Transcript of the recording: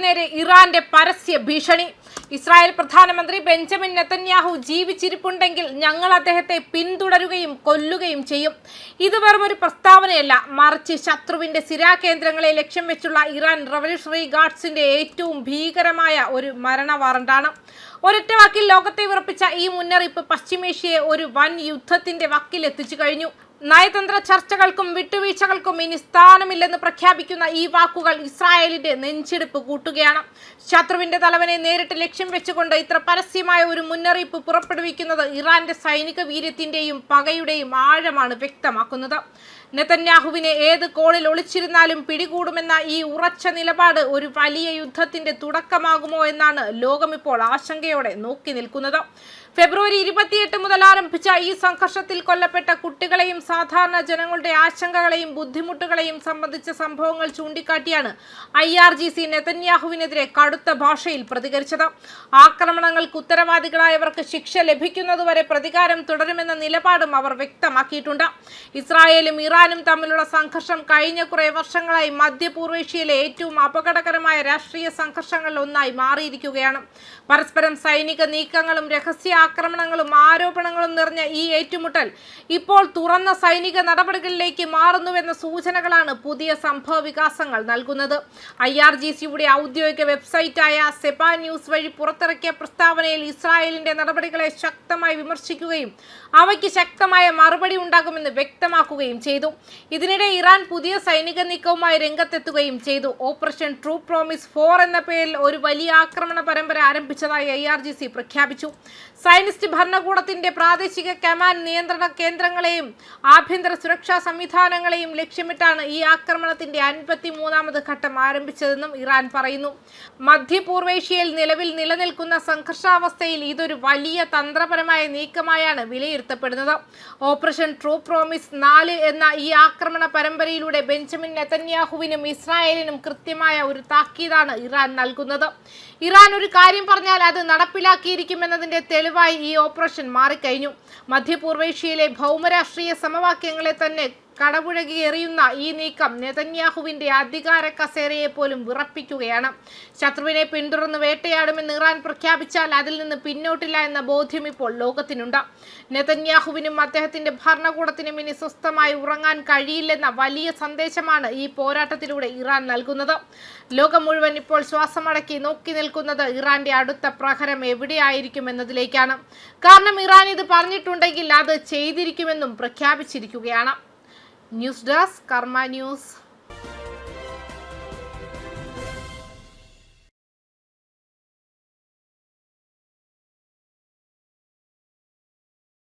നേരെ ഇറാന്റെ പരസ്യ ഭീഷണി. ഇസ്രായേൽ പ്രധാനമന്ത്രി ബെഞ്ചമിൻ നെതന്യാഹു ജീവിച്ചിരിപ്പുണ്ടെങ്കിൽ ഞങ്ങൾ അദ്ദേഹത്തെ പിന്തുടരുകയും കൊല്ലുകയും ചെയ്യും. ഇത് വെറും ഒരു പ്രസ്താവനയല്ല, മറിച്ച് ശത്രുവിന്റെ സിരാകേന്ദ്രങ്ങളെ ലക്ഷ്യം വെച്ചുള്ള ഇറാൻ റവല്യൂഷണറി ഗാർഡ്സിന്റെ ഏറ്റവും ഭീകരമായ ഒരു മരണ വാറണ്ടാണ്. ഒരൊറ്റ വാക്കിൽ ലോകത്തെ വിറപ്പിച്ച ഈ മുന്നറിയിപ്പ് പശ്ചിമേഷ്യയെ ഒരു വൻ യുദ്ധത്തിന്റെ വക്കിൽ എത്തിച്ചു കഴിഞ്ഞു. നയതന്ത്ര ചർച്ചകൾക്കും വിട്ടുവീഴ്ചകൾക്കും ഇനി സ്ഥാനമില്ലെന്ന് പ്രഖ്യാപിക്കുന്ന ഈ വാക്കുകൾ ഇസ്രായേലിന്റെ നെഞ്ചിടിപ്പ് കൂട്ടുകയാണ്. ശത്രുവിന്റെ തലവനെ നേരിട്ട് ലക്ഷ്യം വെച്ചുകൊണ്ട് ഇത്ര പരസ്യമായ ഒരു മുന്നറിയിപ്പ് പുറപ്പെടുവിക്കുന്നത് ഇറാന്റെ സൈനിക വീര്യത്തിന്റെയും പകയുടെയും ആഴമാണ് വ്യക്തമാക്കുന്നത്. നെതന്യാഹുവിനെ ഏത് കോണിൽ ഒളിച്ചിരുന്നാലും പിടികൂടുമെന്ന ഈ ഉറച്ച നിലപാട് ഒരു വലിയ യുദ്ധത്തിന്റെ തുടക്കമാകുമോ എന്നാണ് ലോകമിപ്പോൾ ആശങ്കയോടെ നോക്കി നിൽക്കുന്നത്. ഫെബ്രുവരി 28 മുതൽ ആരംഭിച്ച ഈ സംഘർഷത്തിൽ കൊല്ലപ്പെട്ട കുട്ടികളെയും സാധാരണ ജനങ്ങളുടെ ആശങ്കകളെയും ബുദ്ധിമുട്ടുകളെയും സംബന്ധിച്ച സംഭവങ്ങൾ ചൂണ്ടിക്കാട്ടിയാണ് IRGC നെതന്യാഹുവിനെതിരെ കടുത്ത ഭാഷയിൽ പ്രതികരിച്ചത്. ആക്രമണങ്ങൾക്ക് ഉത്തരവാദികളായവർക്ക് ശിക്ഷ ലഭിക്കുന്നതുവരെ പ്രതികാരം തുടരുമെന്ന നിലപാടും അവർ വ്യക്തമാക്കിയിട്ടുണ്ട്. ഇസ്രായേലും ഇറാനും തമ്മിലുള്ള സംഘർഷം കഴിഞ്ഞ കുറെ വർഷങ്ങളായി മധ്യപൂർവേഷ്യയിലെ ഏറ്റവും അപകടകരമായ രാഷ്ട്രീയ സംഘർഷങ്ങളിൽ ഒന്നായി മാറിയിരിക്കുകയാണ്. പരസ്പരം സൈനിക നീക്കങ്ങളും രഹസ്യ ആക്രമണങ്ങളും ആരോപണങ്ങളും നിറഞ്ഞ ഈ ഏറ്റുമുട്ടൽ ഇപ്പോൾ തുറന്ന സൈനിക നടപടികളിലേക്ക് മാറുന്നുവെന്ന സൂചനകളാണ് പുതിയ സംഭവ വികാസങ്ങൾ നൽകുന്നത്. IRGCയുടെ ഔദ്യോഗിക വെബ്സൈറ്റായ സെപ ന്യൂസ് വഴി പുറത്തിറക്കിയ പ്രസ്താവനയിൽ ഇസ്രായേലിന്റെ നടപടികളെ ശക്തമായി വിമർശിക്കുകയും അവയ്ക്ക് ശക്തമായ മറുപടി ഉണ്ടാകുമെന്ന് വ്യക്തമാക്കുകയും ചെയ്തു. ഇതിനിടെ ഇറാൻ പുതിയ സൈനിക നീക്കവുമായി രംഗത്തെത്തുകയും ചെയ്തു. ഓപ്പറേഷൻ ട്രൂ പ്രോമിസ് 4 എന്ന പേരിൽ ഒരു വലിയ ആക്രമണ പരമ്പര ആരംഭിച്ചതായി IRGC പ്രഖ്യാപിച്ചു. സൈനിസ്റ്റ് ഭരണകൂടത്തിന്റെ പ്രാദേശിക കമാൻഡ് നിയന്ത്രണ കേന്ദ്രങ്ങളെയും ആഭ്യന്തര സുരക്ഷാ സംവിധാനങ്ങളെയും ലക്ഷ്യമിട്ടാണ് ഈ ആക്രമണത്തിന്റെ 53ാമത് ഘട്ടം ആരംഭിച്ചതെന്നും ഇറാൻ പറയുന്നു. മധ്യപൂർവേഷ്യയിൽ നിലവിൽ നിലനിൽക്കുന്ന സംഘർഷാവസ്ഥയിൽ ഇതൊരു വലിയ തന്ത്രപരമായ നീക്കമായാണ് വിലയിരുത്തപ്പെടുന്നത്. ഓപ്പറേഷൻ ട്രൂ പ്രോമിസ് 4 എന്ന ഈ ആക്രമണ പരമ്പരയിലൂടെ ബെഞ്ചമിൻ നെതന്യാഹുവിനും ഇസ്രായേലിനും കൃത്യമായ ഒരു താക്കീതാണ് ഇറാൻ നൽകുന്നത്. ഇറാൻ ഒരു കാര്യം പറഞ്ഞാൽ അത് നടപ്പിലാക്കിയിരിക്കുമെന്നതിന്റെ തെളിവായി ഈ ഓപ്പറേഷൻ മാറിക്കഴിഞ്ഞു. മധ്യപൂർവേഷ്യയിലെ ഭൗമരാഷ്ട്രീയ സമവാക്യങ്ങളെ തന്നെ കടപുഴകി എറിയുന്ന ഈ നീക്കം നെതന്യാഹുവിന്റെ അധികാര കസേരയെ പോലും വിറപ്പിക്കുകയാണ്. ശത്രുവിനെ പിന്തുടർന്ന് വേട്ടയാടുമെന്ന് ഇറാൻ പ്രഖ്യാപിച്ചാൽ അതിൽ നിന്ന് പിന്നോട്ടില്ല എന്ന ബോധ്യം ഇപ്പോൾ ലോകത്തിനുണ്ട്. നെതന്യാഹുവിനും അദ്ദേഹത്തിന്റെ ഭരണകൂടത്തിനും ഇനി സ്വസ്ഥമായി ഉറങ്ങാൻ കഴിയില്ലെന്ന വലിയ സന്ദേശമാണ് ഈ പോരാട്ടത്തിലൂടെ ഇറാൻ നൽകുന്നത്. ലോകം മുഴുവൻ ഇപ്പോൾ ശ്വാസമടക്കി നോക്കി നിൽക്കുന്നത് ഇറാന്റെ അടുത്ത പ്രഹരം എവിടെയായിരിക്കും എന്നതിലേക്കാണ്. കാരണം ഇറാൻ ഇത് പറഞ്ഞിട്ടുണ്ടെങ്കിൽ അത് ചെയ്തിരിക്കുമെന്നും പ്രഖ്യാപിച്ചിരിക്കുകയാണ്. ന്യൂസ് ഡെസ്ക് കർമ്മ ന്യൂസ്.